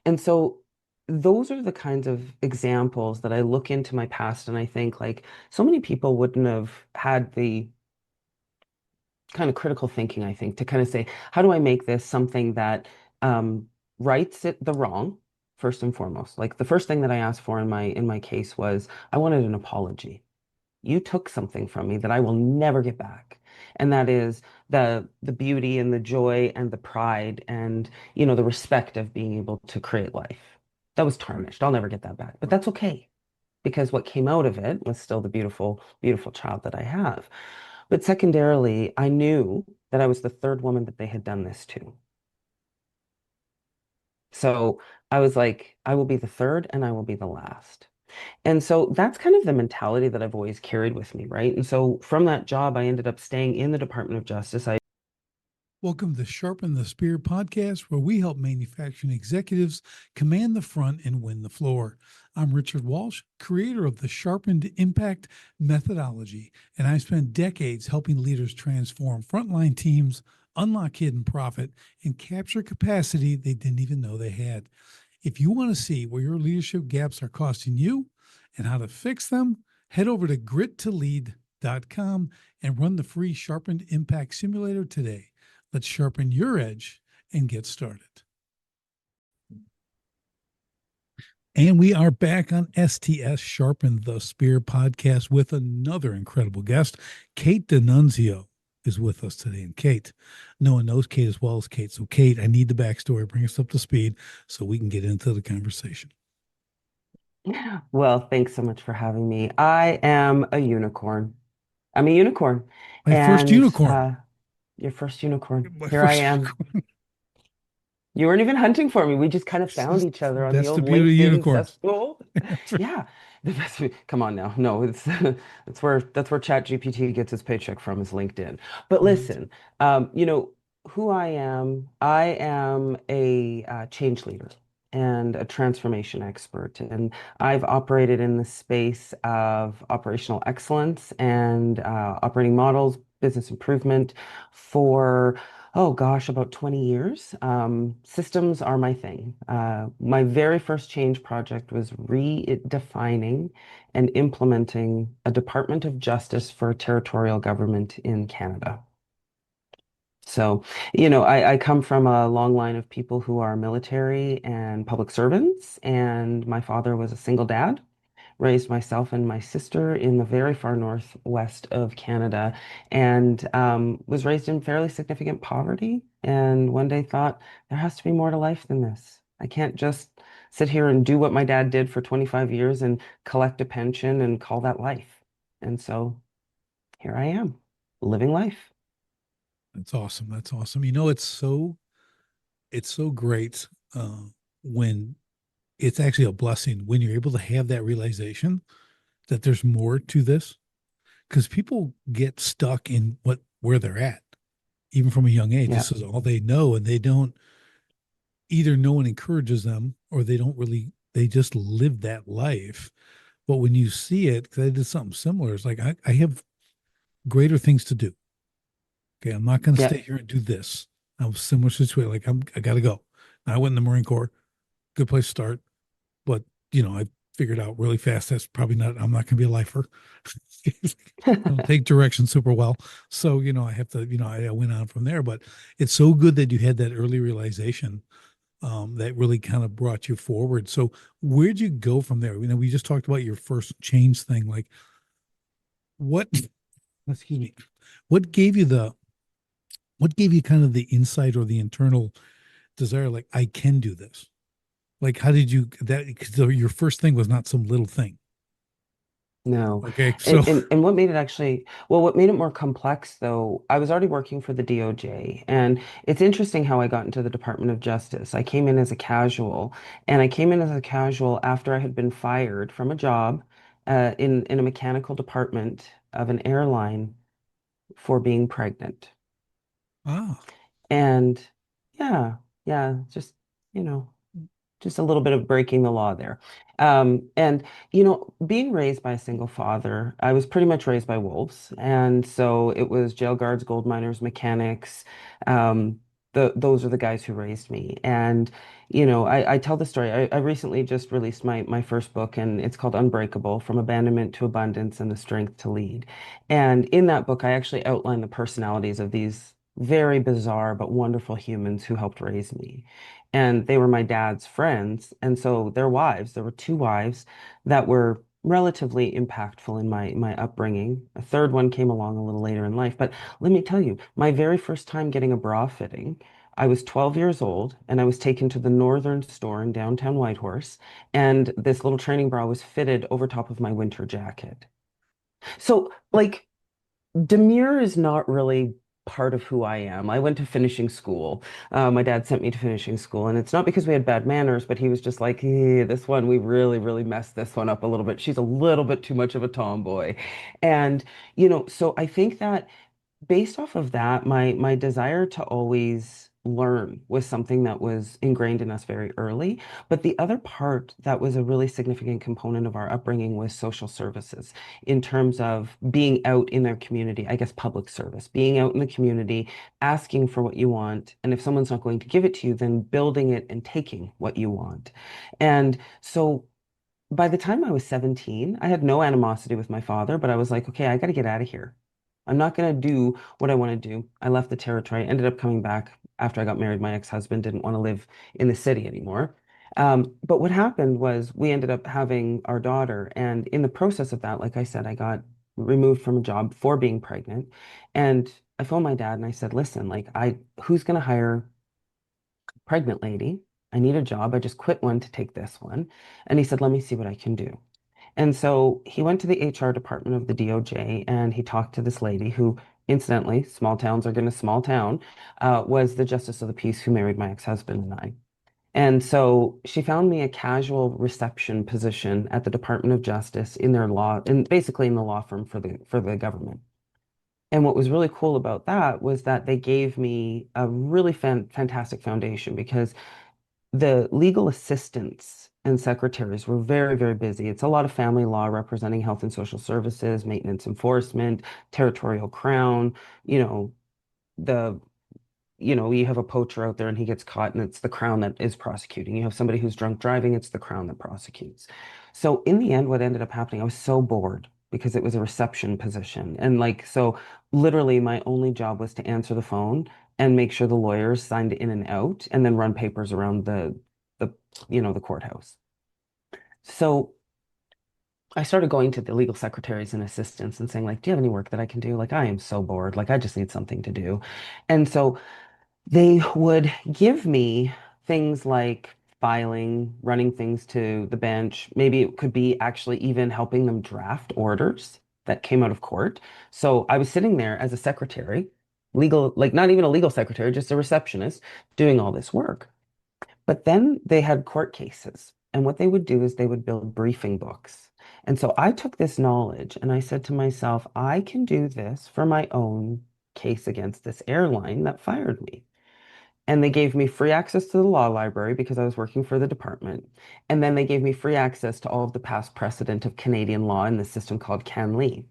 And so those are the kinds of examples that I look into my past and I think like so many people wouldn't have had the kind of critical thinking, I think, to kind of say, how do I make this something that um, rights it the wrong, first and foremost? Like the first thing that I asked for in my case was I wanted an apology. You took something from me that I will never get back. And that is the beauty and the joy and the pride and the respect of being able to create life. That was tarnished. I'll never get that back. But that's okay because what came out of it was still the beautiful, beautiful child that I have. But secondarily, I knew that I was the third woman that they had done this to. So I was like, I will be the third and I will be the last. And so that's kind of the mentality that I've always carried with me, right? And so from that job, I ended up staying in the Department of Justice. I Welcome to Sharpen the Spear podcast, where we help manufacturing executives command the front and win the floor. I'm Richard Walsh, creator of the Sharpened Impact methodology, and I've spent decades helping leaders transform frontline teams, unlock hidden profit, and capture capacity they didn't even know they had. If you want to see where your leadership gaps are costing you and how to fix them, head over to grittolead.com and run the free Sharpened Impact Simulator today. Let's sharpen your edge and get started. And we are back on STS Sharpen the Spear podcast with another incredible guest. Kait Dinunzio is with us today. And Kait, no one knows Kait as well as Kait. So, Kait, I need the backstory. Bring us up to speed so we can get into the conversation. Well, thanks so much for having me. I am a unicorn. I'm a unicorn. My first And unicorn. your first unicorn. My Here I first am. unicorn. You weren't even hunting for me. We just kind of found each other on the That's the old beauty of LinkedIn unicorns. cesspool. That's right. Yeah. Come on now. No, it's that's where ChatGPT gets its paycheck from is LinkedIn. But Right. listen, who I am a change leader and a transformation expert. And I've operated in the space of operational excellence and operating models, business improvement for oh gosh, about 20 years. Systems are my thing. My very first change project was redefining and implementing a Department of Justice for territorial government in Canada. So, I come from a long line of people who are military and public servants, and my father was a single dad raised myself and my sister in the very far northwest of Canada and was raised in fairly significant poverty. And one day thought, there has to be more to life than this. I can't just sit here and do what my dad did for 25 years and collect a pension and call that life. And so here I am, living life. That's awesome. That's awesome. You know, it's so great when it's actually a blessing when you're able to have that realization that there's more to this because people get stuck in where they're at even from a young age. Yeah, This is all they know, and they don't either no one encourages them or they just live that life. But when you see it, because I did something similar, it's like I have greater things to do. Okay, I'm not going to yeah, stay here and do this. I was similar situation. Like I got to go. And I went in the Marine Corps. Good place to start. But I figured out really fast that's probably not. I'm not going to be a lifer. I don't take direction super well. So I have to. I went on from there. But it's so good that you had that early realization that really kind of brought you forward. So where'd you go from there? We just talked about your first change thing. Like what? Excuse me. What gave you the what gave you kind of the insight or the internal desire, like, I can do this? Like, how did you that? Because your first thing was not some little thing. no. Okay. So, And what made it actually, well, what made it more complex though, I was already working for the DOJ, and it's interesting how I got into the Department of Justice. I came in as a casual, and I came in as a casual after I had been fired from a job in a mechanical department of an airline for being pregnant. ah, And yeah, yeah, you know, just a little bit of breaking the law there. And, being raised by a single father, I was pretty much raised by wolves. And so it was jail guards, gold miners, mechanics. those are the guys who raised me. And, I tell the story. I recently just released my first book, and it's called Unbreakable: From Abandonment to Abundance and the Strength to Lead. And in that book, I actually outline the personalities of these very bizarre but wonderful humans who helped raise me. And they were my dad's friends. And so their wives, there were two wives that were relatively impactful in my upbringing. A third one came along a little later in life. But let me tell you, my very first time getting a bra fitting, I was 12 years old and I was taken to the Northern store in downtown Whitehorse, and this little training bra was fitted over top of my winter jacket. So, like, demure is not really part of who I am. I went to finishing school. My dad sent me to finishing school, and it's not because we had bad manners, but he was just like, this one, we really, really messed this one up a little bit. She's a little bit too much of a tomboy. And, so I think that based off of that, my desire to always learn was something that was ingrained in us very early. But the other part that was a really significant component of our upbringing was social services in terms of being out in their community, I guess public service, being out in the community, asking for what you want. And if someone's not going to give it to you, then building it and taking what you want. And so by the time I was 17, I had no animosity with my father, but I was like, okay, I got to get out of here. I'm not going to do what I want to do. I left the territory, ended up coming back after I got married. My ex-husband didn't want to live in the city anymore. But what happened was we ended up having our daughter. And in the process of that, like I said, I got removed from a job for being pregnant. And I phoned my dad and I said, listen, like who's going to hire pregnant lady. I need a job. I just quit one to take this one. And he said, let me see what I can do. And so he went to the HR department of the DOJ and he talked to this lady who, incidentally, small towns are going to small town, was the justice of the peace who married my ex-husband and I. And so she found me a casual reception position at the Department of Justice in their law, and basically in the law firm for the government. And what was really cool about that was that they gave me a really fantastic foundation because the legal assistants and secretaries were very, very busy. It's a lot of family law representing health and social services, maintenance enforcement, territorial crown, you know, the you have a poacher out there and he gets caught and it's the Crown that is prosecuting. You have somebody who's drunk driving, it's the Crown that prosecutes. So in the end, what ended up happening, I was so bored because it was a reception position. And like, so literally my only job was to answer the phone and make sure the lawyers signed in and out and then run papers around the, the courthouse. So I started going to the legal secretaries and assistants and saying like, do you have any work that I can do? Like, I am so bored. Like, I just need something to do. And so they would give me things like filing, running things to the bench. Maybe it could be actually even helping them draft orders that came out of court. So I was sitting there as a secretary, legal, like not even a legal secretary, just a receptionist doing all this work. But then they had court cases. And what they would do is they would build briefing books. And so I took this knowledge and I said to myself, I can do this for my own case against this airline that fired me. And they gave me free access to the law library because I was working for the department. And then they gave me free access to all of the past precedent of Canadian law in this system called CanLII.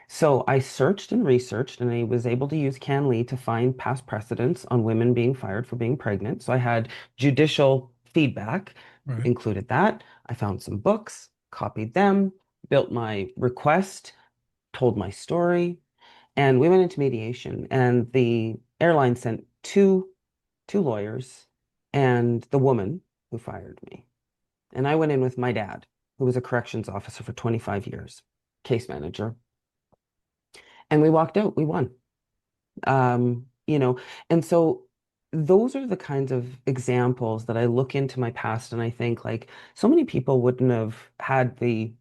So I searched and researched, and I was able to use CanLII to find past precedents on women being fired for being pregnant. So I had judicial feedback, Right. included that. I found some books, copied them, built my request, told my story, and we went into mediation. And the airline sent two lawyers and the woman who fired me. And I went in with my dad, who was a corrections officer for 25 years, case manager. And we walked out, we won. And so those are the kinds of examples that I look into my past and I think like so many people wouldn't have had the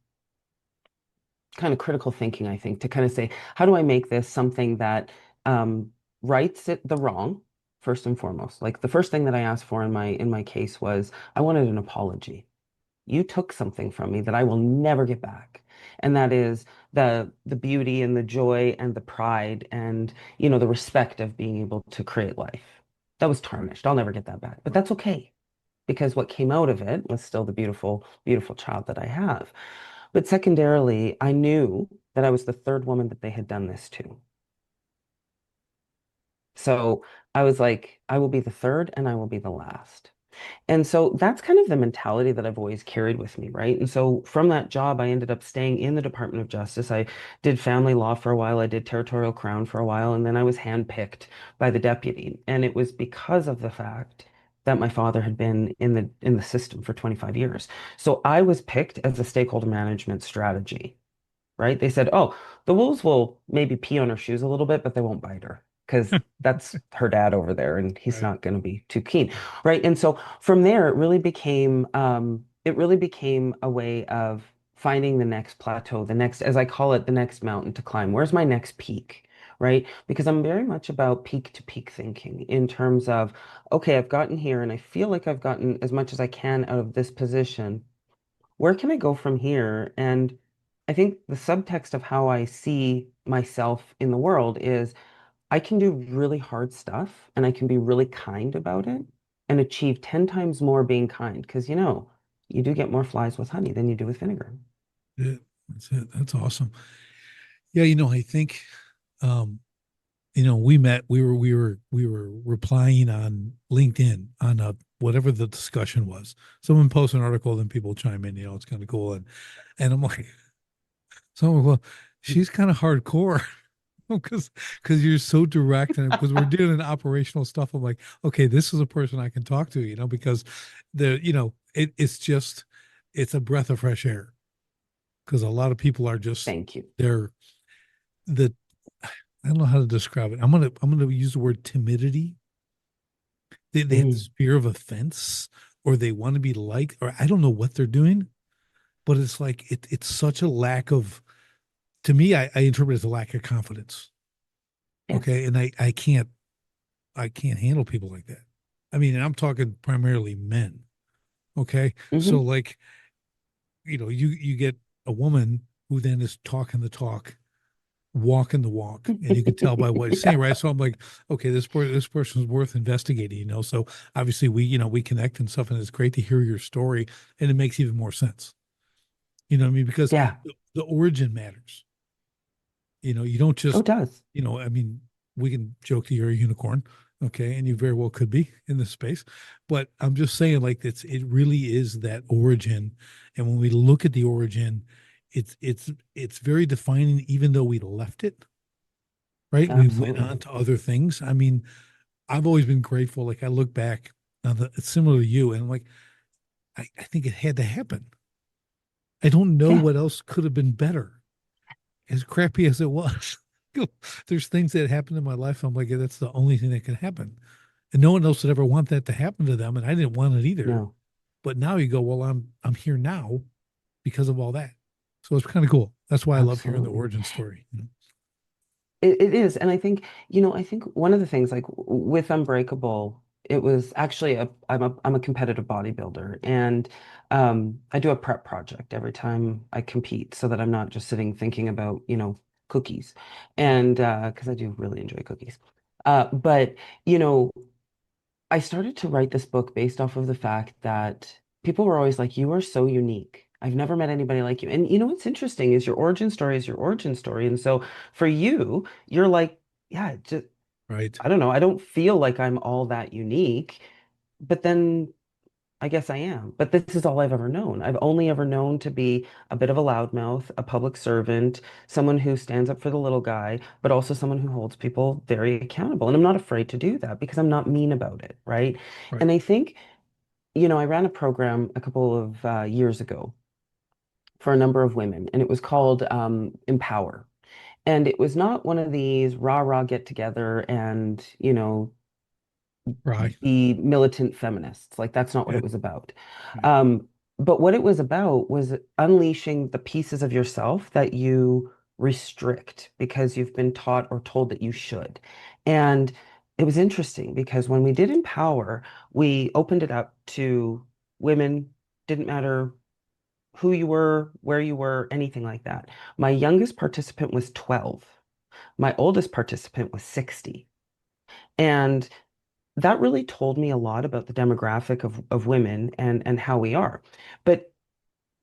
kind of critical thinking, I think, to kind of say, how do I make this something that um, rights it the wrong, first and foremost? Like the first thing that I asked for in my case was I wanted an apology. You took something from me that I will never get back. And that is the beauty and the joy and the pride and the respect of being able to create life. That was tarnished. I'll never get that back. But that's okay because what came out of it was still the beautiful, beautiful child that I have. But secondarily, I knew that I was the third woman that they had done this to. So I was like, I will be the third and I will be the last. And so that's kind of the mentality that I've always carried with me, right? And so from that job, I ended up staying in the Department of Justice. I did family law for a while, I did territorial crown for a while, and then I was handpicked by the deputy. And it was because of the fact that my father had been in the system for 25 years. So I was picked as a stakeholder management strategy, right? They said, oh, the wolves will maybe pee on her shoes a little bit, but they won't bite her because that's her dad over there and he's Right. not going to be too keen, right? And so from there, it really became a way of finding the next plateau, the next, as I call it, the next mountain to climb. Where's my next peak? Right? Because I'm very much about peak to peak thinking in terms of, okay, I've gotten here and I feel like I've gotten as much as I can out of this position. Where can I go from here? And I think the subtext of how I see myself in the world is I can do really hard stuff and I can be really kind about it and achieve 10 times more being kind because you do get more flies with honey than you do with vinegar. Yeah, that's it. That's awesome. Yeah, I think um, we met, we were replying on LinkedIn on whatever the discussion was. Someone posts an article, then people chime in, it's kind of cool. And I'm like, so I'm like, well, she's kind of hardcore. Because you're so direct, and because we're doing an operational stuff, I'm like, okay, this is a person I can talk to, because it's a breath of fresh air. Because a lot of people are just Thank you. they're the I don't know how to describe it. I'm gonna use the word timidity. They have Mm, this fear of offense, or they want to be liked, or I don't know what they're doing, but it's like it's such a lack of, to me, I interpret it as a lack of confidence. yes. Okay. And I can't handle people like that. I mean, and I'm talking primarily men. Okay. So Hmm. like, you get a woman who then is talking the talk, walking the walk, and you can tell by what he's saying, Yeah. right? So I'm like, okay, this person's worth investigating, So obviously we connect and stuff, and it's great to hear your story, and it makes even more sense. You know what I mean? Because Yeah. the origin matters. You don't Oh, just, it does. I mean, we can joke that you're a unicorn, okay, and you very well could be in this space, but I'm just saying, like, it really is that origin, and when we look at the origin, it's very defining, even though we left it, right? We went Absolutely. on to other things. I mean, I've always been grateful. Like I look back on it's similar to you, and I'm like, I think it had to happen. I don't know Yeah. what else could have been better, as crappy as it was. There's things that happened in my life. I'm like, that's the only thing that could happen. And no one else would ever want that to happen to them. And I didn't want it either. No, But now you go, well, I'm here now because of all that. So it's kind of cool. That's why I love hearing the absolutely. origin story. It is. And I think one of the things like with Unbreakable, it was actually I'm a competitive bodybuilder and I do a prep project every time I compete so that I'm not just sitting thinking about, cookies. Right. And because I do really enjoy cookies. But, you know, I started to write this book based off of the fact that people were always like, you are so unique. I've never met anybody like you. And what's interesting is your origin story is your origin story. And so for you, you're like, yeah, just Right. I don't know. I don't feel like I'm all that unique, but then I guess I am. But this is all I've ever known. I've only ever known to be a bit of a loudmouth, a public servant, someone who stands up for the little guy, but also someone who holds people very accountable. And I'm not afraid to do that because I'm not mean about it, right? Right. And I think, I ran a program a couple of years ago for a number of women, and it was called Empower. And it was not one of these rah rah get together and, Right. be militant feminists. Like that's not what Yeah. it was about. Right. Um, but what it was about was unleashing the pieces of yourself that you restrict because you've been taught or told that you should. And it was interesting because when we did Empower, we opened it up to women, didn't matter who you were, where you were, anything like that. My youngest participant was 12. My oldest participant was 60. And that really told me a lot about the demographic of women and how we are. But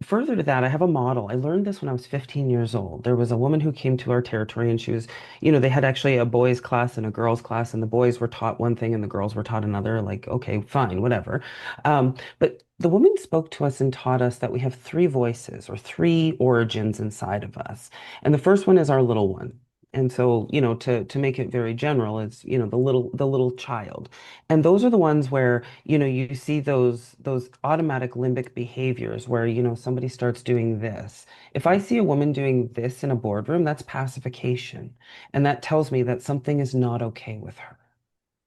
further to that, I have a model. I learned this when I was 15 years old. There was a woman who came to our territory and she was, they had actually a boys' class and a girls' class, and the boys were taught one thing and the girls were taught another. Like, okay, fine, whatever. But the woman spoke to us and taught us that we have three voices or three origins inside of us. And the first one is our little one. And so, to make it very general, it's, the little child. And those are the ones where, you see those automatic limbic behaviors where, somebody starts doing this. If I see a woman doing this in a boardroom, that's pacification. And that tells me that something is not okay with her,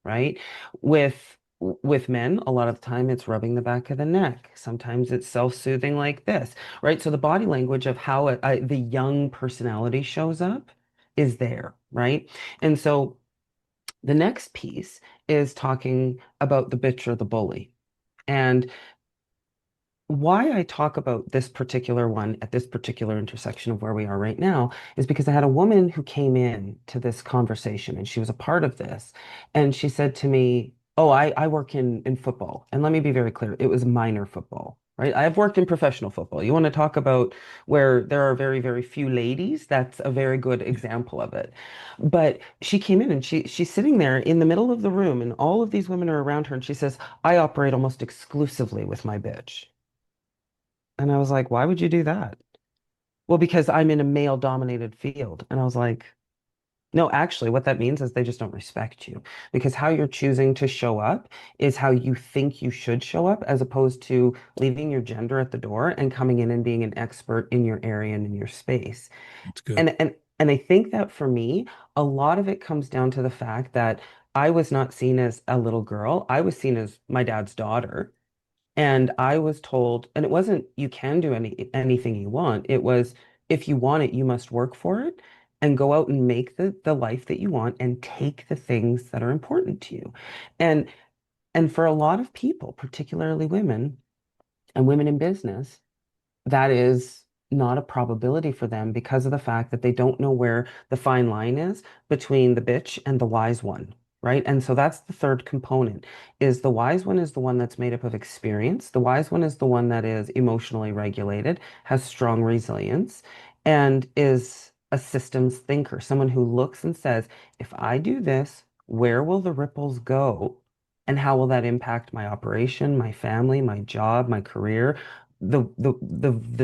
right? With men, a lot of the time it's rubbing the back of the neck. Sometimes it's self-soothing like this, right? So the body language of how the young personality shows up is there, right? And so the next piece is talking about the bitch or the bully. And why I talk about this particular one at this particular intersection of where we are right now is because I had a woman who came in to this conversation and she was a part of this. And she said to me, "Oh, I work in football." And let me be very clear, it was minor football, right? I've worked in professional football. You want to talk about where there are very, very few ladies? That's a very good Yeah. example of it. But she came in and she's sitting there in the middle of the room, and all of these women are around her, and she says, "I operate almost exclusively with my bitch." And I was like, why would you do that? Well, because I'm in a male dominated field. And I was like, no, actually, what that means is they just don't respect you because how you're choosing to show up is how you think you should show up, as opposed to leaving your gender at the door and coming in and being an expert in your area and in your space. It's good. And I think that for me, a lot of it comes down to the fact that I was not seen as a little girl. I was seen as my dad's daughter. And I was told, and it wasn't you can do anything you want. It was if you want it, you must work for it and go out and make the life that you want and take the things that are important to you. And and for a lot of people, particularly women and women in business, that is not a probability for them because of the fact that they don't know where the fine line is between the bitch and the wise one, right? And so that's the third component is the wise one is the one that's made up of experience. The wise one is the one that is emotionally regulated, has strong resilience, and is a systems thinker, someone who looks and says, if I do this, where will the ripples go? And how will that impact my operation, my family, my job, my career? The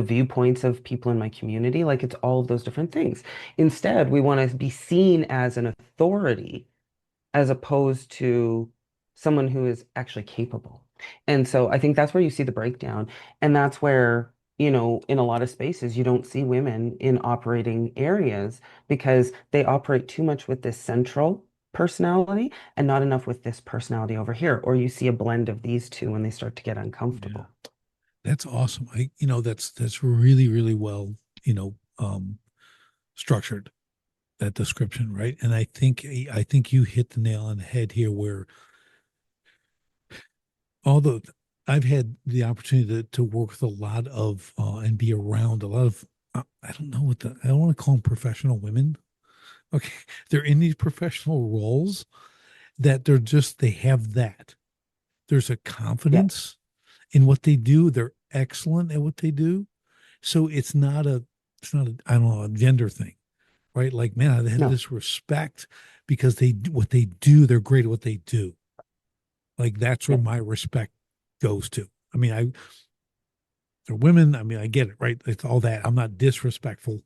viewpoints of people in my community, like it's all of those different things. Instead, we want to be seen as an authority as opposed to someone who is actually capable. And so I think that's where you see the breakdown. And that's where, in a lot of spaces, you don't see women in operating areas because they operate too much with this central personality and not enough with this personality over here. Or you see a blend of these two when they start to get Yeah. uncomfortable. That's awesome. That's really, really well, structured, that description, right? And I think you hit the nail on the head here where although I've had the opportunity to work with a lot of and be around a lot of I don't know I don't want to call them professional women. Okay. They're in these professional roles that they have that. There's a Yeah. confidence in what they do. They're excellent at what they do. So it's not a I don't know, a gender thing, right? Like, man, they have No. this respect because what they do, they're great at what they do. Like that's where Yeah. my respect goes to. I mean, they're women. I mean, I get it, right? It's all that. I'm not disrespectful,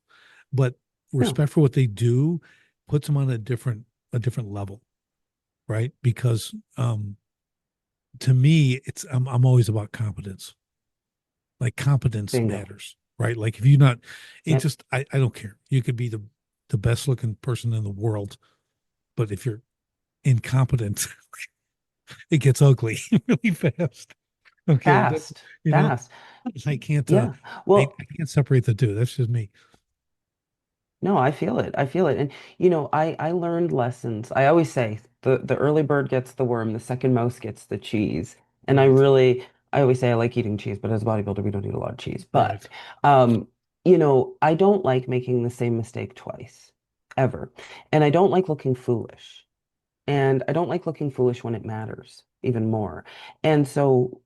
but No. respect for what they do puts them on a different level, right? Because to me, I'm always about competence. Like competence Bingo. matters, right? Like if you're not, it Yep. just I don't care. You could be the best looking person in the world, but if you're incompetent, it gets ugly really fast. Okay, Fast. you know, Fast. I can't Yeah. I Well, can't separate the two. That's just me. no, I feel it. I feel it. And I learned lessons. I always say the early bird gets the worm, the second mouse gets the cheese. And Right, I always say I like eating cheese, but as a bodybuilder, we don't eat a lot of cheese. right. But I don't like making the same mistake twice, ever. And I don't like looking foolish. And I don't like looking foolish when it matters even more. And so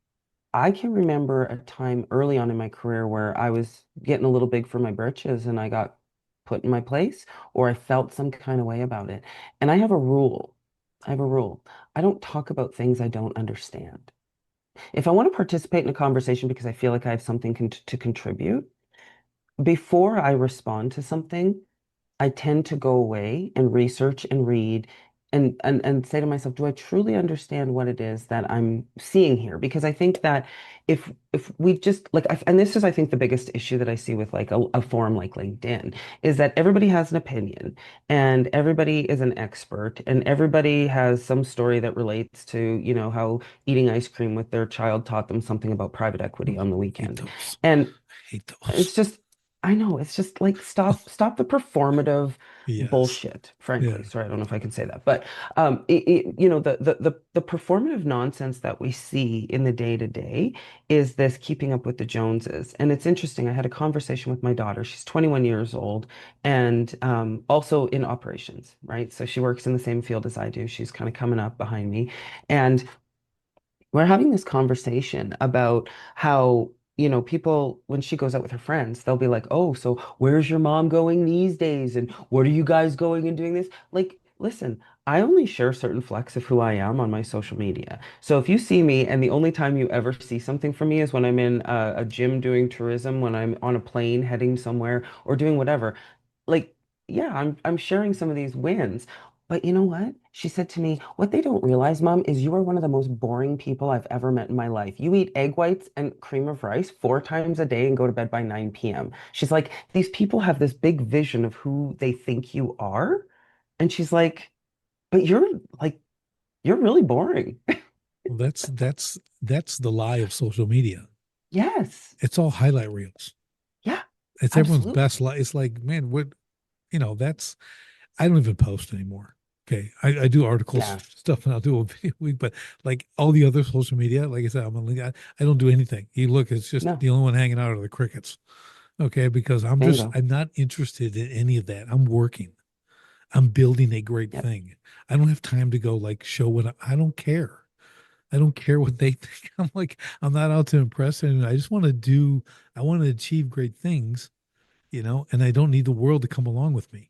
I can remember a time early on in my career where I was getting a little big for my britches and I got put in my place or I felt some kind of way about it. And I have a rule. I have a rule. I don't talk about things I don't understand. If I want to participate in a conversation because I feel like I have something to contribute, before I respond to something, I tend to go away and research and read and say to myself, do I truly understand what it is that I'm seeing here? Because I think that if we just like, and this is, I think, the biggest issue that I see with like a forum like LinkedIn is that everybody has an opinion and everybody is an expert and everybody has some story that relates to, how eating ice cream with their child taught them something about private Oh, equity on the hate weekend. those. And Hate those. it's just, I know, it's just like stop the performative Yes. bullshit, frankly. Yeah. Sorry, I don't know if I can say that, but the performative nonsense that we see in the day to day is this keeping up with the Joneses. And it's interesting. I had a conversation with my daughter. She's 21 years old and also in operations, right? So she works in the same field as I do. She's kind of coming up behind me. And we're having this conversation about how, people, when she goes out with her friends, they'll be like, oh, so where's your mom going these days? And what are you guys going and doing this? Like, listen, I only share certain flecks of who I am on my social media. So if you see me and the only time you ever see something from me is when I'm in a gym doing tourism, when I'm on a plane heading somewhere or doing whatever, like, yeah, I'm sharing some of these wins. But you know what? She said to me, what they don't realize, Mom, is you are one of the most boring people I've ever met in my life. You eat egg whites and cream of rice 4 times a day and go to bed by 9 p.m. She's like, these people have this big vision of who they think you are. And she's like, but you're really boring. Well, that's the lie of social media. Yes. It's all highlight reels. Yeah, It's everyone's absolutely. best life. It's like, man, what that's I don't even post anymore. Okay. I do articles Yeah. stuff and I'll do a video a week, but like all the other social media, like I said, I'm on LinkedIn. I don't do anything. You look, it's just No, the only one hanging out are the crickets. Okay, because bingo. I'm not interested in any of that. I'm working. I'm building a great Yep. thing. I don't have time to go like show what I don't care. I don't care what they think. I'm like, I'm not out to impress anyone. I just want to do, I want to achieve great things, and I don't need the world to come along with me.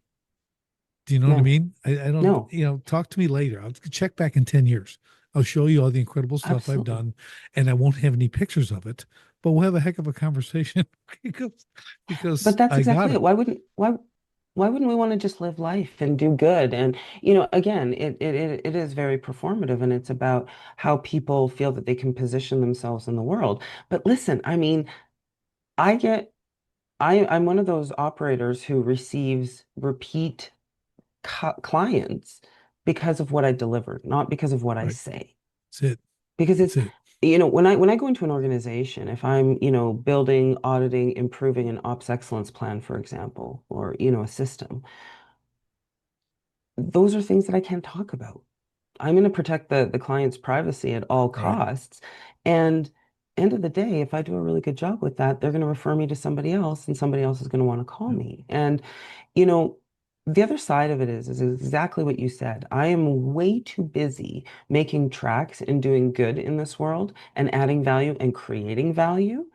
Do you know what I No, mean? I don't, no, talk to me later. I'll check back in 10 years. I'll show you all the incredible stuff I've absolutely. done, and I won't have any pictures of it, but we'll have a heck of a conversation because, But because that's I got exactly it. it. Why wouldn't we want to just live life and do good? And again, it is very performative and it's about how people feel that they can position themselves in the world. But listen, I mean, I get I'm one of those operators who receives repeat clients because of what I deliver, not because of what I Right. say. That's it. Because That's it's, it. when I go into an organization, if I'm, building, auditing, improving an ops excellence plan, for example, or, a system, those are things that I can't talk about. I'm going to protect the client's privacy at all Right. costs. And end of the day, if I do a really good job with that, they're going to refer me to somebody else and somebody else is going to want to call Yeah. me. And, you know, the other side of it is exactly what you said. I am way too busy making tracks and doing good in this world and adding value and creating value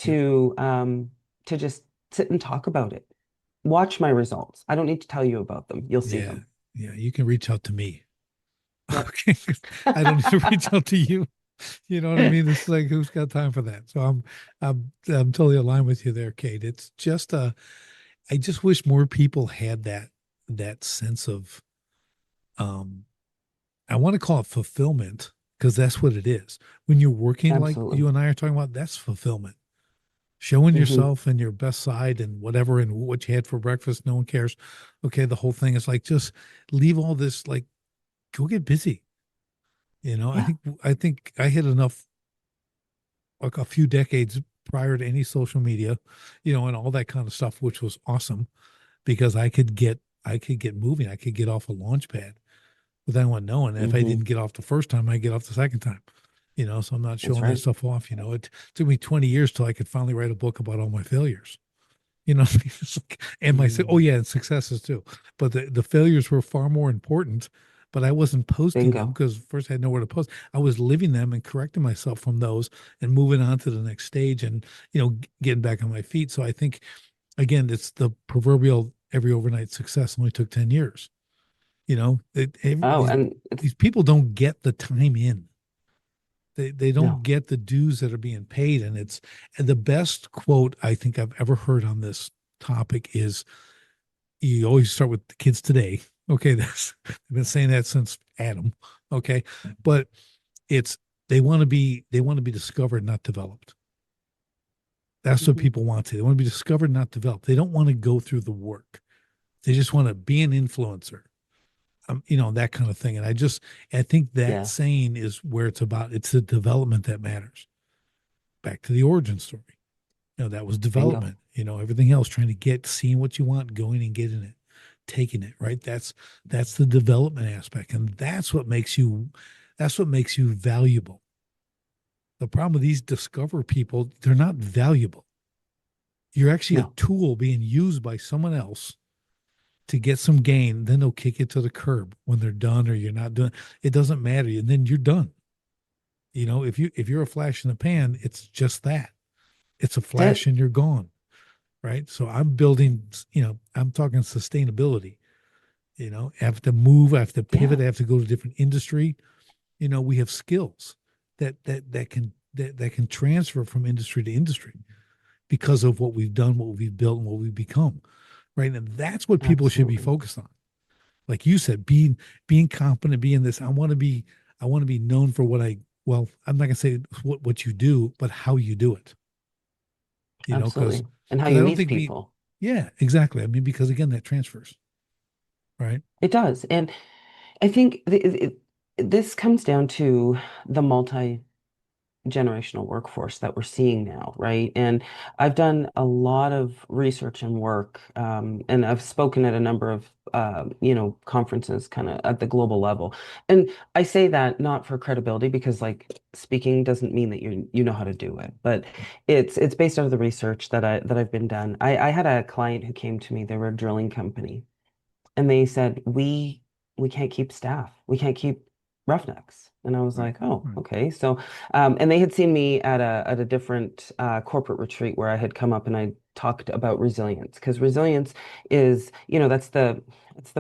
Yep. to just sit and talk about it. Watch my results. I don't need to tell you about them. You'll see Yeah. them. Yeah. You can reach out to me. Yep. Okay. I don't need to reach out to you. You know what I mean? It's like who's got time for that? So I'm totally aligned with you there, Kate. It's just I just wish more people had that sense of um I want to call it fulfillment because that's what it is. When you're working like Absolutely. you and I are talking about, that's fulfillment. Showing Hmm. yourself and your best side and whatever and what you had for breakfast, no one cares. Okay, the whole thing is like just leave all this, like go get busy. Yeah. I think I had enough like a few decades prior to any social media, and all that kind of stuff, which was awesome because I could get moving. I could get off a launch pad without anyone knowing. If I Hmm. didn't get off the first time, I get off the second time. So I'm not That's showing that right. stuff off. It took me 20 years till I could finally write a book about all my failures. It's like, and my oh Mm. yeah, and successes too. But the failures were far more important but I wasn't posting them Bingo. because first I had nowhere to post. I was living them and correcting myself from those and moving on to the next stage and, getting back on my feet. So I think, again, it's the proverbial every overnight success only took 10 years. Oh, These and it's people don't get the time in. They don't no. get the dues that are being paid. And the best quote I think I've ever heard on this topic is, you always start with the kids today. Okay, that's I've been saying that since Adam. Okay, but it's they want to be discovered, not developed. That's what Mhm. people want to. They want to be discovered, not developed. They don't want to go through the work. They just want to be an influencer, that kind of thing. And I think that Yeah, saying is where it's about. It's the development that matters. Back to the origin story. That was bingo. development. Everything else, trying to seeing what you want, going and getting it, taking it, right? That's the development aspect. And that's what makes you valuable. The problem with these discover people, they're not valuable. You're actually a No, tool being used by someone else to get some gain. Then they'll kick it to the curb when they're done or you're not doing it. Doesn't matter. And then you're done. If you're a flash in the pan, it's just that. It's a that's flash and you're gone. Right. So I'm building, I'm talking sustainability. I have to move, I have to yeah, pivot, I have to go to a different industry. We have skills that can transfer from industry to industry because of what we've done, what we've built, and what we've become. Right. And that's what people should be absolutely. focused on. Like you said, being competent, being this. I want to be known for what I'm not gonna say what you do, but how you do it. Because Absolutely. And how I you don't meet think people. yeah, exactly. I mean, because again, that transfers, right? It does. And I think this comes down to the multi-generational workforce that we're seeing now, right? And I've done a lot of research and work, and I've spoken at a number of, conferences kind of at the global level. And I say that not for credibility because like speaking doesn't mean that you know how to do it, but it's based out of the research that I've been done. I had a client who came to me, they were a drilling company and they said we can't keep staff, we can't keep roughnecks. And I was Right. like, oh, Right. okay. So and they had seen me at a different corporate retreat where I had come up and I talked about resilience because resilience is, that's the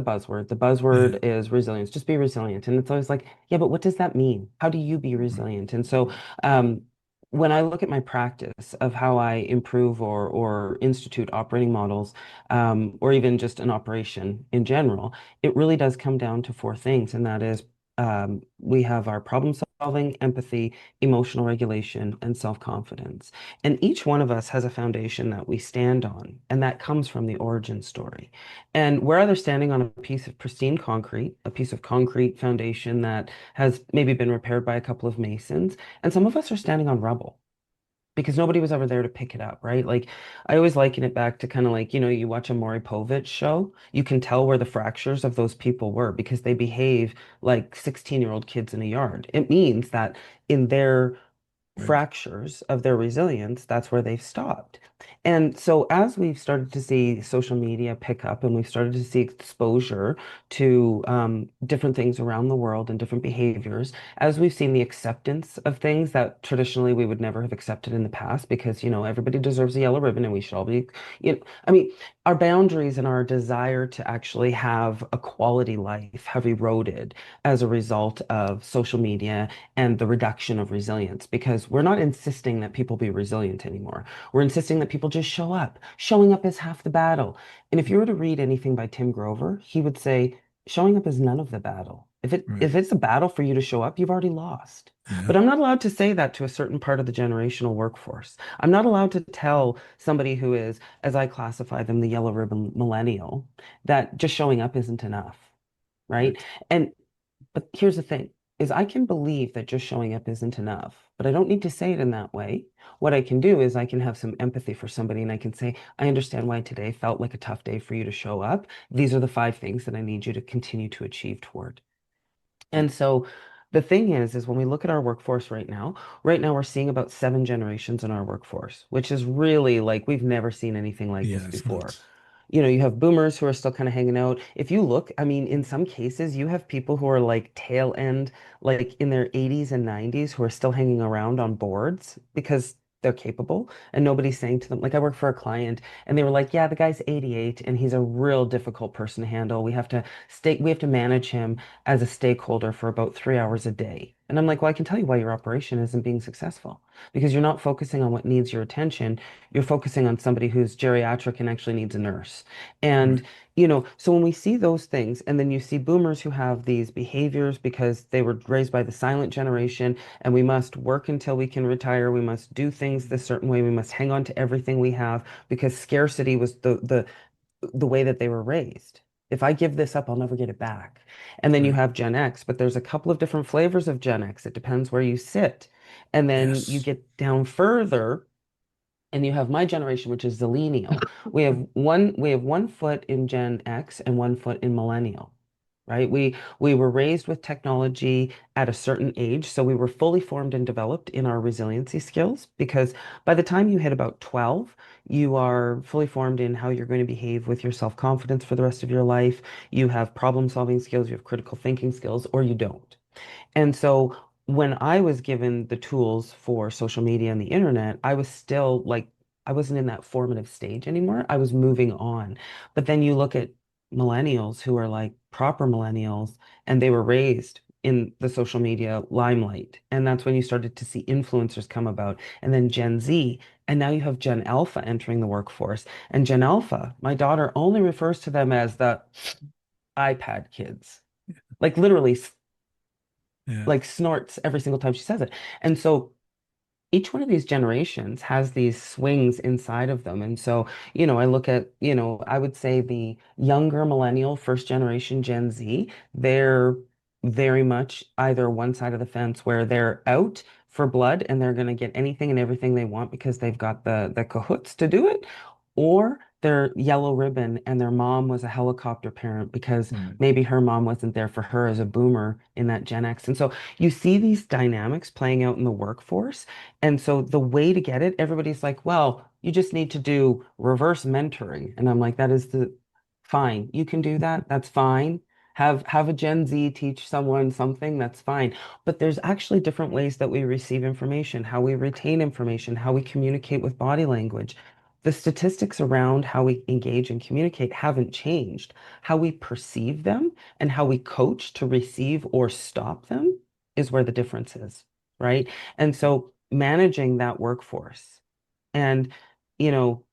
buzzword. The Yeah. buzzword is resilience. Just be resilient. And it's always like, yeah, but what does that mean? How do you be Right. resilient? And so um, when I look at my practice of how I improve or institute operating models, or even just an operation in general, it really does come down to four things, and that is we have our problem solving, empathy, emotional regulation, and self-confidence. And each one of us has a foundation that we stand on, and that comes from the origin story. And we're either standing on a piece of pristine concrete, a piece of concrete foundation that has maybe been repaired by a couple of masons, and some of us are standing on rubble because nobody was ever there to pick it up, right? Like I always liken it back to kind of like, you watch a Maury Povich show, you can tell where the fractures of those people were because they behave like 16-year-old kids in a yard. It means that in their Right. fractures of their resilience, that's where they've stopped. And so as we've started to see social media pick up and we've started to see exposure to different things around the world and different behaviors, as we've seen the acceptance of things that traditionally we would never have accepted in the past because, everybody deserves a yellow ribbon and we should all be, I mean, our boundaries and our desire to actually have a quality life have eroded as a result of social media and the reduction of resilience because we're not insisting that people be resilient anymore. We're insisting that people just show up. Showing up is half the battle. And if you were to read anything by Tim Grover, he would say showing up is none of the battle. If it Right. if it's a battle for you to show up, you've already lost. Yeah. But I'm not allowed to say that to a certain part of the generational workforce. I'm not allowed to tell somebody who is, as I classify them, the yellow ribbon millennial, that just showing up isn't enough, right? Right. And but here's the thing, is I can believe that just showing up isn't enough, but I don't need to say it in that way. What I can do is I can have some empathy for somebody and I can say, I understand why today felt like a tough day for you to show up. These are the five things that I need you to continue to achieve toward. Right. And so the thing is when we look at our workforce right now we're seeing about seven generations in our workforce, which is really like we've never seen anything like Yeah. this It's before. nuts. you have boomers who are still kind of hanging out. If you look, I mean, in some cases, you have people who are like tail end, like in their 80s and 90s, who are still hanging around on boards because they're capable and nobody's saying to them, like I work for a client and they were like, yeah, the guy's 88 and he's a real difficult person to handle. We have to manage him as a stakeholder for about 3 hours a day. And I'm like, well, I can tell you why your operation isn't being successful because you're not focusing on what needs your attention. You're focusing on somebody who's geriatric and actually needs a nurse. And, Right. so when we see those things, and then you see boomers who have these behaviors because they were raised by the silent generation, and we must work until we can retire, we must do things this certain way, we must hang on to everything we have because scarcity was the way that they were raised. If I give this up, I'll never get it back. And then you Right. have Gen X, but there's a couple of different flavors of Gen X. It depends where you sit. And then you Yes. get down further and you have my generation, which is zillennial. We have one foot in Gen X and one foot in millennial, right? We were raised with technology at a certain age, so we were fully formed and developed in our resiliency skills because by the time you hit about 12, you are fully formed in how you're going to behave with your self-confidence for the rest of your life. You have problem-solving skills, you have critical thinking skills, or you don't. And so when I was given the tools for social media and the internet, I was still like, I wasn't in that formative stage anymore. I was moving on. But then you look at millennials who are like proper millennials, and they were raised in the social media limelight. And that's when you started to see influencers come about. And then Gen Z. And now you have Gen Alpha entering the workforce. And Gen Alpha, my daughter only refers to them as the iPad kids. Like literally Yeah. like snorts every single time she says it. And so each one of these generations has these swings inside of them. And so, I look at, I would say the younger millennial, first generation Gen Z, they're very much either one side of the fence where they're out for blood and they're going to get anything and everything they want because they've got the cahoots to do it, or they're yellow ribbon and their mom was a helicopter parent because Right. maybe her mom wasn't there for her as a boomer in that Gen X. And so you see these dynamics playing out in the workforce. And so the way to get it, everybody's like, well, you just need to do reverse mentoring. And I'm like, that is the fine. You can do that. That's fine. Have a Gen Z teach someone something, that's fine. But there's actually different ways that we receive information, how we retain information, how we communicate with body language. The statistics around how we engage and communicate haven't changed. How we perceive them and how we coach to receive or stop them is where the difference is, right? And so managing that workforce and, you know,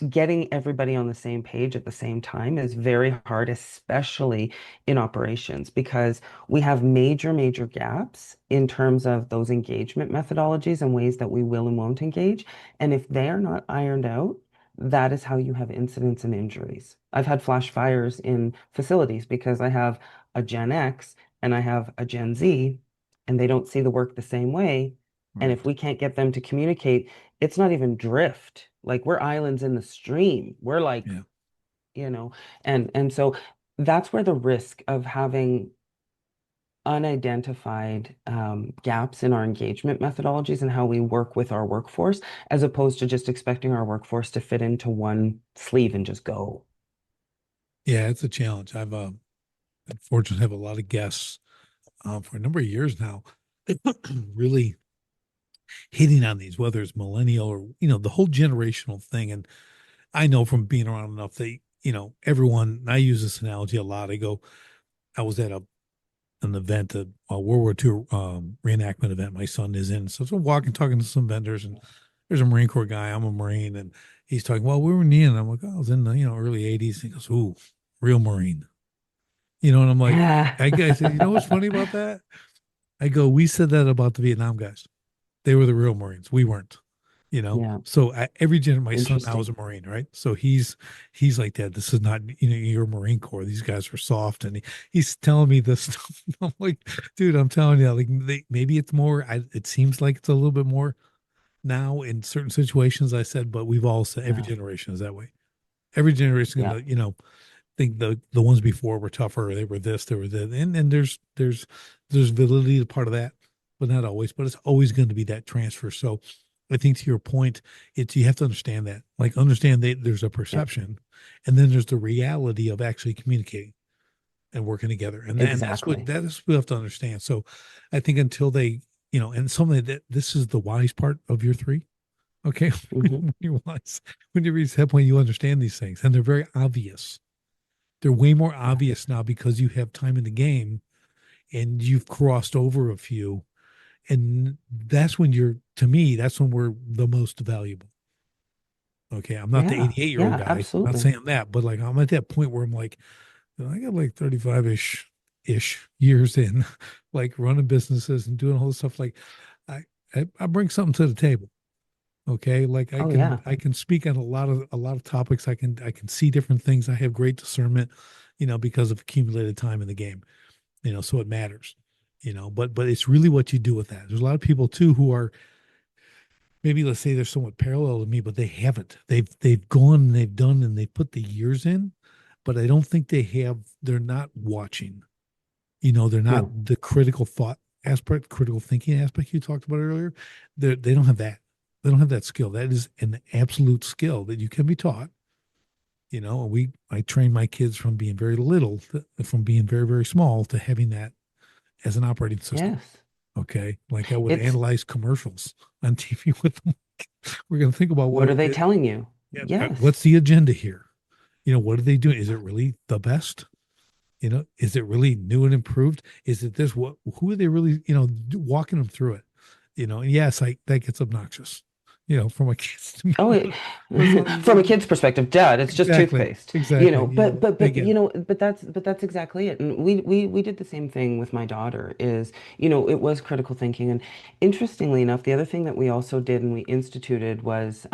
getting everybody on the same page at the same time is very hard, especially in operations, because we have major, major gaps in terms of those engagement methodologies and ways that we will and won't engage. And if they are not ironed out, that is how you have incidents and injuries. I've had flash fires in facilities because I have a Gen X and I have a Gen Z, and they don't see the work the same way. And if Right. we can't get them to communicate, it's not even drift. Like we're islands in the stream. We're like, Yeah. you know, and so that's where the risk of having unidentified gaps in our engagement methodologies and how we work with our workforce, as opposed to just expecting our workforce to fit into one sleeve and just go. Yeah. It's a challenge. I've been fortunate to have a lot of guests for a number of years now, really hitting on these, whether it's millennial or, the whole generational thing. And I know from being around enough that, everyone, I use this analogy a lot. I was at an event, a World War II reenactment event my son is in. So I'm walking, talking to some vendors, and there's a Marine Corps guy. I'm a Marine, and he's talking, well, we were in the, and I'm like, oh, I was in the, early 80s. He goes, ooh, real Marine. And I'm like, I said, you know what's funny about that? I go, we said that about the Vietnam guys. They were the real Marines. We weren't, Yeah, So every gen, my son now is interesting. a Marine, right? So he's like that. This is not, your Marine Corps. These guys are soft, and he's telling me this stuff. I'm like, dude, I'm telling you, like maybe it's more. It seems like it's a little bit more now in certain situations. I said, but we've all said every Yeah, generation is that way. Every generation yeah, gonna, think the ones before were tougher. They were this, they were that, and there's validity to part of that, but not always. But it's always going to be that transfer. So I think to your point, it's you have to understand that. Like understand that there's a Yep, perception and then there's the reality of actually communicating and working together. And exactly. that is what we have to understand. So I think until they, and something that this is the wise part of your three. Okay. Hmm. When you wise, when you reach that point, you understand these things and they're very obvious. They're way more Yeah. obvious now because you have time in the game and you've crossed over a few. And that's when to me, that's when we're the most valuable. Okay. I'm not the Yeah. 88-year-old Yeah, guy. I'm not absolutely. saying that, but like I'm at that point where I'm like, I got like 35-ish years in, like running businesses and doing all this stuff. Like I, I bring something to the table. Okay. Like Oh, yeah. I can speak on a lot of topics. I can see different things. I have great discernment, because of accumulated time in the game, so it matters, but it's really what you do with that. There's a lot of people too who are maybe let's say they're somewhat parallel to me, but they haven't. They've gone and they've done and they've put the years in, but I don't think they're not watching. They're not No. the critical thought aspect, critical thinking aspect you talked about earlier. They don't have that. They don't have that skill. That is an absolute skill that you can be taught. I train my kids from being very little, from being very, very small to having that as an operating system. Yes. Okay. Like I would It's analyze commercials on TV with them. We're going to think about what are they telling you? yeah, Yes. what's the agenda here? What are they doing? Is it really the best? Is it really new and improved? Is it this? Who are they really, walking them through it? And yes, that gets obnoxious, for my kids to me. Oh, But so, from a kid's perspective, Dad, it's just exactly, toothpaste, exactly. They but get it. that's exactly it. And we did the same thing with my daughter is, it was critical thinking. And interestingly enough, the other thing that we also did and we instituted was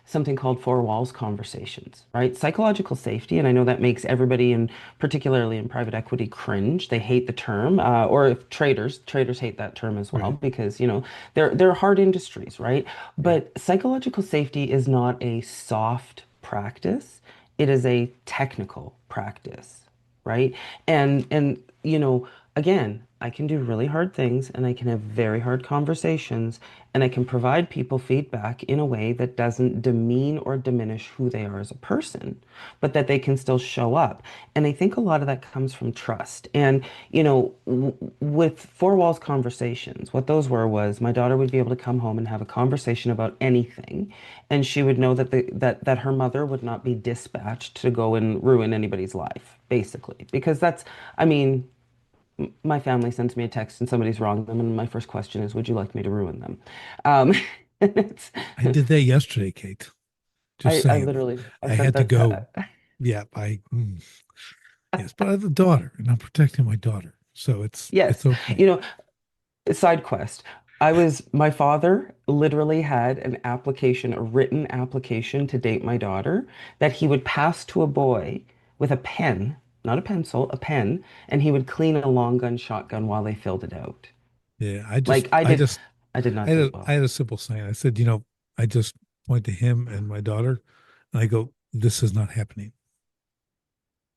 something called four walls conversations, right? Psychological safety. And I know that makes everybody, and particularly in private equity, cringe. They hate the term, or if traders hate that term as well Right. because, they're hard industries, right? Yeah. But psychological safety is not a soft practice. It is a technical practice, right? And again, I can do really hard things and I can have very hard conversations and I can provide people feedback in a way that doesn't demean or diminish who they are as a person, but that they can still show up. And I think a lot of that comes from trust. And, with four walls conversations, what those were was my daughter would be able to come home and have a conversation about anything, and she would know that her mother would not be dispatched to go and ruin anybody's life, basically. Because I mean, my family sends me a text and somebody's wronged them, and my first question is, would you like me to ruin them? Um, it's, I did that yesterday, Kate. Just I saying. literally, I I sent had to that. go. Yeah. Yes, but I have a daughter and I'm protecting my daughter. So it's Yes, okay. you know, side quest. My father literally had an application, a written application to date my daughter that he would pass to a boy with a pen, not a pencil, a pen, and he would clean a long gun shotgun while they filled it out. Yeah. Like I did not do I well. had a simple saying. I said, I just point to him and my daughter and I go, this is not happening.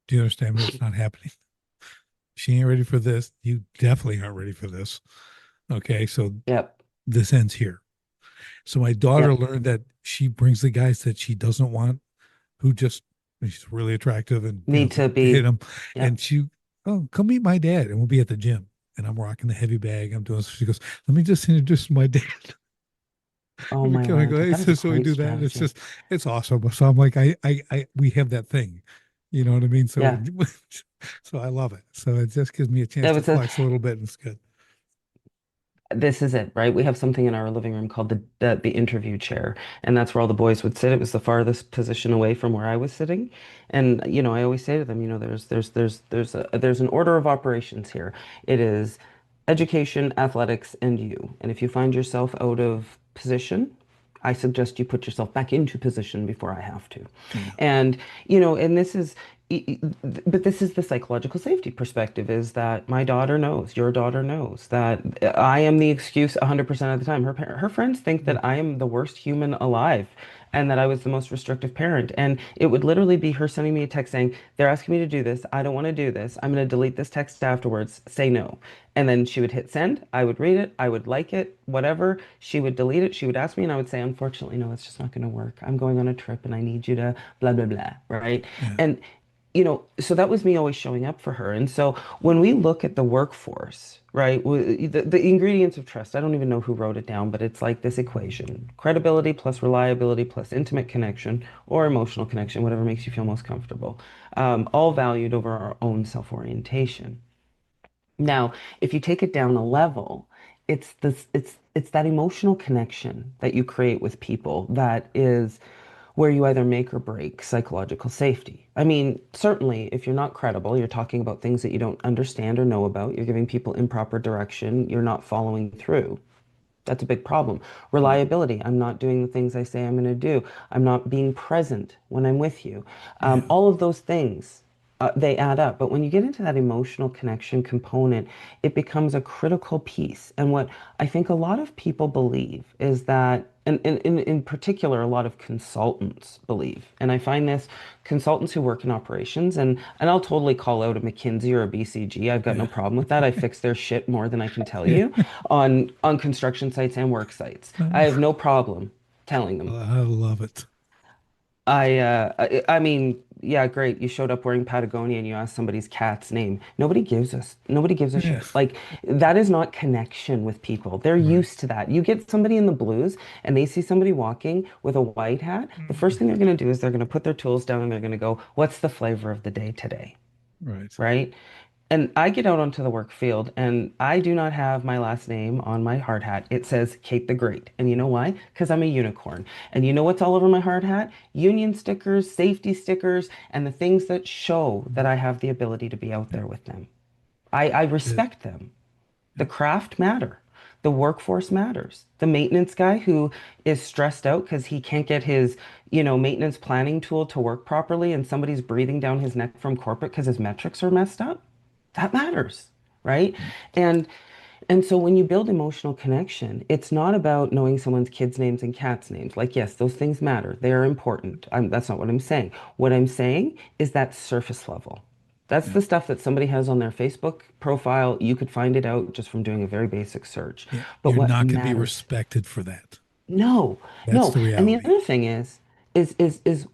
Do you understand me? It's not happening. She ain't ready for this. You definitely aren't ready for this. Okay. So Yep, this ends here. So my daughter yep. learned that she brings the guys that she doesn't want, who just she's really attractive and Need to hit be, them. And yep. come meet my dad, and we'll be at the gym. And I'm rocking the heavy bag. I'm doing. She goes, let me just introduce my dad. Oh And we my kind of go, word. hey, That is a so we great do that. It's strategy. just, it's awesome. So I'm like, we have that thing. You know what I mean? So, Yeah. so I love it. So it just gives me a chance That to was a flex a little bit, and it's good. This is it, right? We have something in our living room called the interview chair, and that's where all the boys would sit. It was the farthest position away from where I was sitting, and I always say to them, there's an order of operations here. It is education, athletics, and you. And if you find yourself out of position, I suggest you put yourself back into position before I have to. Yeah. And and this is but this is the psychological safety perspective, is that my daughter knows, your daughter knows that I am the excuse 100% of the time. Her friends think Mm. that I am the worst human alive and that I was the most restrictive parent. And it would literally be her sending me a text saying, they're asking me to do this. I don't want to do this. I'm going to delete this text afterwards. Say no. And then she would hit send. I would read it. I would like it, whatever. She would delete it. She would ask me, and I would say, unfortunately, no, it's just not going to work. I'm going on a trip and I need you to blah, blah, blah. Right. Yeah. And so that was me always showing up for her. And so when we look at the workforce, right, the ingredients of trust, I don't even know who wrote it down, but it's like this equation: credibility plus reliability plus intimate connection or emotional connection, whatever makes you feel most comfortable, all valued over our own self-orientation. Now, if you take it down a level, it's that emotional connection that you create with people that is where you either make or break psychological safety. I mean, certainly if you're not credible, you're talking about things that you don't understand or know about, you're giving people improper direction, you're not following through. That's a big problem. Mm. Reliability. I'm not doing the things I say I'm going to do. I'm not being present when I'm with you. Yeah. All of those things, they add up. But when you get into that emotional connection component, it becomes a critical piece. And what I think a lot of people believe is that, and in particular, a lot of consultants believe, and I find this consultants who work in operations, and I'll totally call out a McKinsey or a BCG. I've got no Yeah. problem with that. I fix their shit more than I can tell Yeah. you on construction sites and work sites. I have no problem telling them. I love it. I mean, yeah, great. You showed up wearing Patagonia and you asked somebody's cat's name. Nobody gives a Yeah. shit. Like that is not connection with people. They're Right. used to that. You get somebody in the blues and they see somebody walking with a white hat. The first Mm. thing they're going to do is they're going to put their tools down and they're going to go, "What's the flavor of the day today?" Right. Right? And I get out onto the work field and I do not have my last name on my hard hat. It says Kate the Great. And you know why? Because I'm a unicorn. And you know what's all over my hard hat? Union stickers, safety stickers, and the things that show that I have the ability to be out Yep. there with them. I It, respect them. The yep. craft matter. The workforce matters. The maintenance guy who is stressed out because he can't get his, maintenance planning tool to work properly and somebody's breathing down his neck from corporate because his metrics are messed up. That matters, right? Yep. And and so when you build emotional connection, it's not about knowing someone's kids' names and cats' names. Like, yes, those things matter. They are important. That's not what I'm saying. What I'm saying is that surface level. That's Yep. the stuff that somebody has on their Facebook profile. You could find it out just from doing a very basic search. Yeah. But You're what not going to be matters respected for that. no, That's no. the And the reality. other thing is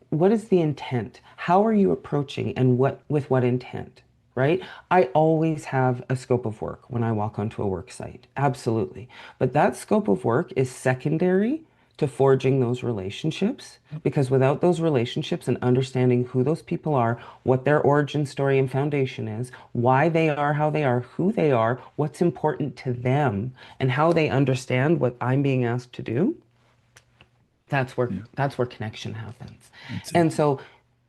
what is the intent? How are you approaching and what with what intent, right? I always have a scope of work when I walk onto a work site. Absolutely. But that scope of work is secondary to forging those relationships Yep. because without those relationships and understanding who those people are, what their origin story and foundation is, why they are how they are, who they are, what's important to them, and how they understand what I'm being asked to do, that's where Yeah. that's where connection happens. That's it. And so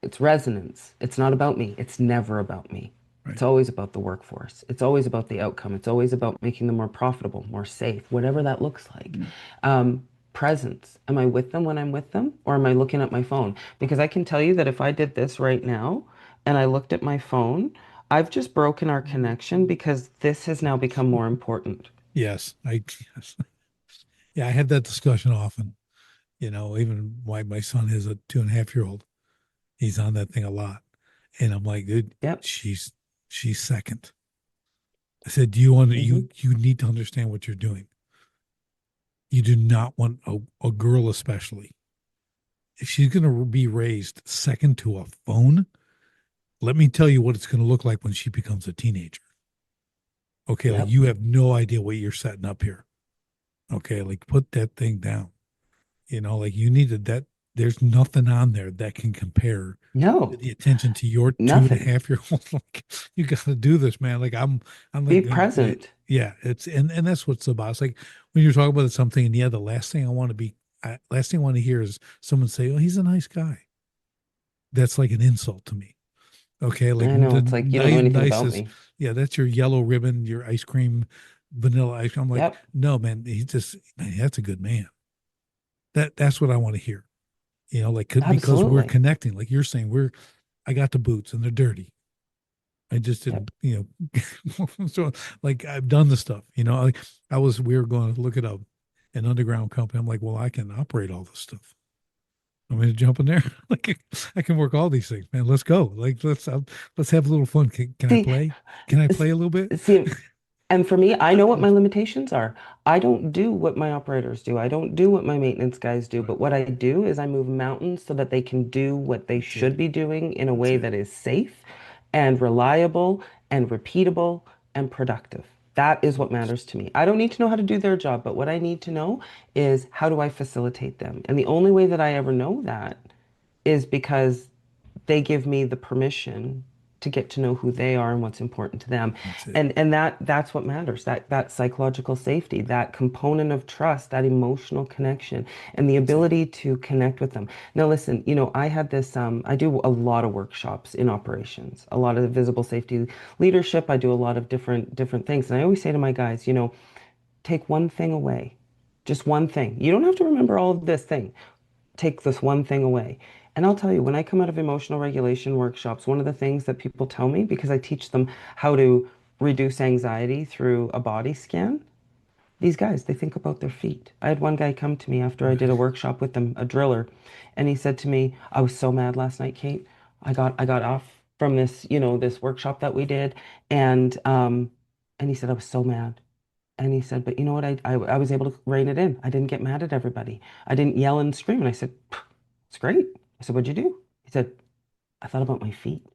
it's resonance. It's not about me. It's never about me. Right. It's always about the workforce. It's always about the outcome. It's always about making them more profitable, more safe, whatever that looks like. Yeah. Presence. Am I with them when I'm with them, or am I looking at my phone? Because I can tell you that if I did this right now and I looked at my phone, I've just broken our connection because this has now become more important. Yes. Yes. Yeah. I had that discussion often. Even my son is a 2.5 year old. He's on that thing a lot. And I'm like, dude, Yep. she's second. I said, do you want to, Hmm. you need to understand what you're doing. You do not want a girl, especially if she's going to be raised second to a phone. Let me tell you what it's going to look like when she becomes a teenager. Okay. Like Yep. you have no idea what you're setting up here. Okay. Like put that thing down. Like you needed that. There's nothing on there that can compare to No, the attention to your two and a nothing. half year old. Like you got to do this, man. Like I'm Be like, present. yeah, it's and that's what's about. It's like when you're talking about something, and yeah, the last thing I want to be, last thing I want to hear is someone say, "Oh, he's a nice guy." That's like an insult to me. Okay, like I know. the It's like you don't know nice, anything about nicest, me. yeah, that's your yellow ribbon, your ice cream, vanilla ice cream. I'm like, Yep. no, man, he's just, man, that's a good man. That's what I want to hear. Like because we're Absolutely. connecting, like you're saying, I got the boots and they're dirty. I just Yep. didn't, so like I've done the stuff, like we were going to look at an underground company. I'm like, well, I can operate all this stuff. I'm going to jump in there. Like I can work all these things, man. Let's go. Like let's have a little fun. Can I See, play? Can I s- play a little bit? see, and for me, I know what my limitations are. I don't do what my operators do. I don't do what my maintenance guys do. Right. But what I do is I move mountains so that they can do what they That's it. should be doing in a That's way it. that is safe and reliable and repeatable and productive. That is what Awesome. matters to me. I don't need to know how to do their job, but what I need to know is how do I facilitate them? And the only way that I ever know that is because they give me the permission to get to know who they are and what's important to them. That's it. And that's what matters. That psychological safety, that component of trust, that emotional connection, and the That's it. ability to connect with them. Now listen, I had this I do a lot of workshops in operations, a lot of visible safety leadership. I do a lot of different things. And I always say to my guys, take one thing away. Just one thing. You don't have to remember all of this thing, take this one thing away. And I'll tell you, when I come out of emotional regulation workshops, one of the things that people tell me, because I teach them how to reduce anxiety through a body scan, these guys, they think about their feet. I had one guy come to me after I did a workshop with them, a driller, and he said to me, I was so mad last night, Kate. I got off from this workshop that we did, and he said, I was so mad. And he said, but you know what? I was able to rein it in. I didn't get mad at everybody. I didn't yell and scream. And I said, it's great. I said, what'd you do? He said, I thought about my feet.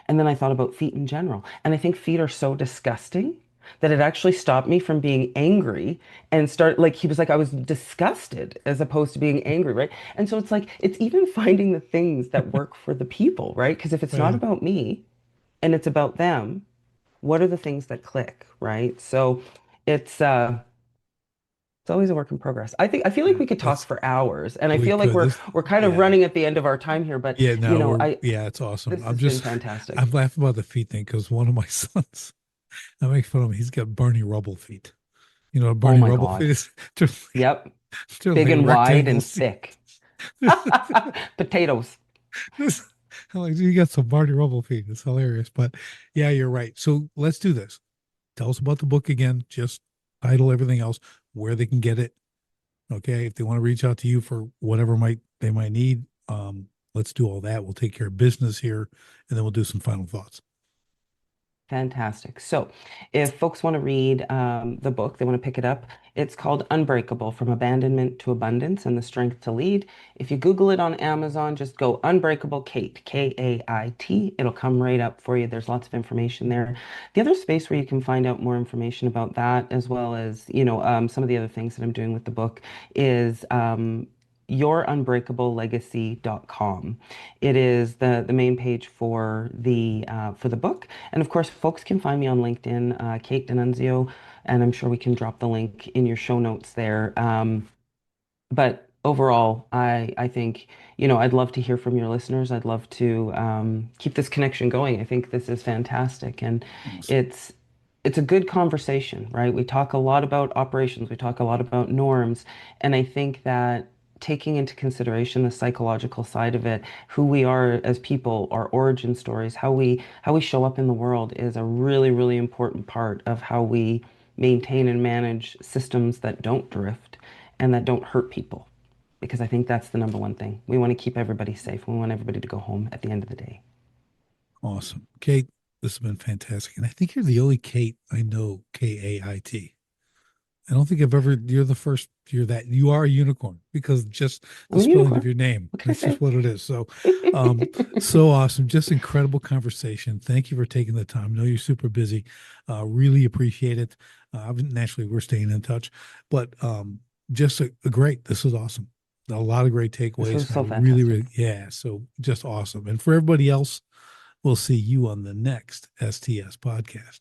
And then I thought about feet in general. And I think feet are so disgusting that it actually stopped me from being angry and start like he was like I was disgusted as opposed to being angry, right? And so it's like it's even finding the things that work for the people, right? Because if it's not Right. about me and it's about them, what are the things that click, right? So it's it's always a work in progress. I feel like Yeah. we could talk That's for hours, and I we feel like could we're kind of yeah. running at the end of our time here, but Yeah, no, I it's awesome. this has been I'm fantastic. laughing about the feet thing because one of my sons, I make fun of him. He's got Barney Rubble feet. You know what Oh Barney my Rubble God. feet is? Yep. They're Big like and wide rectangle and feet. thick. Potatoes. I'm like, you got some Barney Rubble feet. It's hilarious. But yeah, you're right. So let's do this. Tell us about the book again. Just title, everything else, where they can get it. Okay. If they want to reach out to you for whatever they might need, let's do all that. We'll take care of business here and then we'll do some final thoughts. Fantastic. So, if folks want to read the book, they want to pick it up. It's called Unbreakable: From Abandonment to Abundance and the Strength to Lead. If you Google it on Amazon, just go Unbreakable Kate, Kait. It'll come right up for you. There's lots of information there. The other space where you can find out more information about that, as well as, some of the other things that I'm doing with the book, is yourunbreakablelegacy.com. It is the main page for the book. And of course, folks can find me on LinkedIn, Kait Dinunzio, and I'm sure we can drop the link in your show notes there. But overall, I think, I'd love to hear from your listeners. I'd love to keep this connection going. I think this is fantastic, and Awesome. it's it's a good conversation, right? We talk a lot about operations, we talk a lot about norms, and I think that taking into consideration the psychological side of it, who we are as people, our origin stories, how we show up in the world is a really, really important part of how we maintain and manage systems that don't drift and that don't hurt people. Because I think that's the number one thing. We want to keep everybody safe. We want everybody to go home at the end of the day. Awesome. Kate, this has been fantastic. And I think you're the only Kate I know, Kait. I don't think you're the first, you are a unicorn because just the I'm a spelling of unicorn. your name. What can I That's just say? what it is. Um, so awesome. Just incredible conversation. Thank you for taking the time. I know you're super busy. Really appreciate it. Naturally, we're staying in touch, but just great. This was awesome. A lot of great This takeaways. was And I so really, fantastic. really, yeah. So just awesome. And for everybody else, we'll see you on the next STS podcast.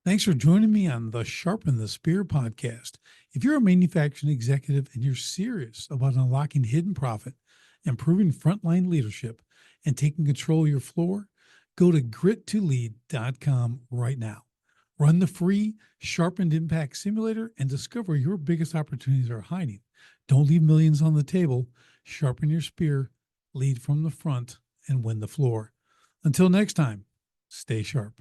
Thanks for joining me on the Sharpen the Spear podcast. If you're a manufacturing executive and you're serious about unlocking hidden profit, improving frontline leadership, and taking control of your floor, go to grit2lead.com right now. Run the free Sharpened Impact Simulator and discover your biggest opportunities are hiding. Don't leave millions on the table. Sharpen your spear, lead from the front, and win the floor. Until next time, stay sharp.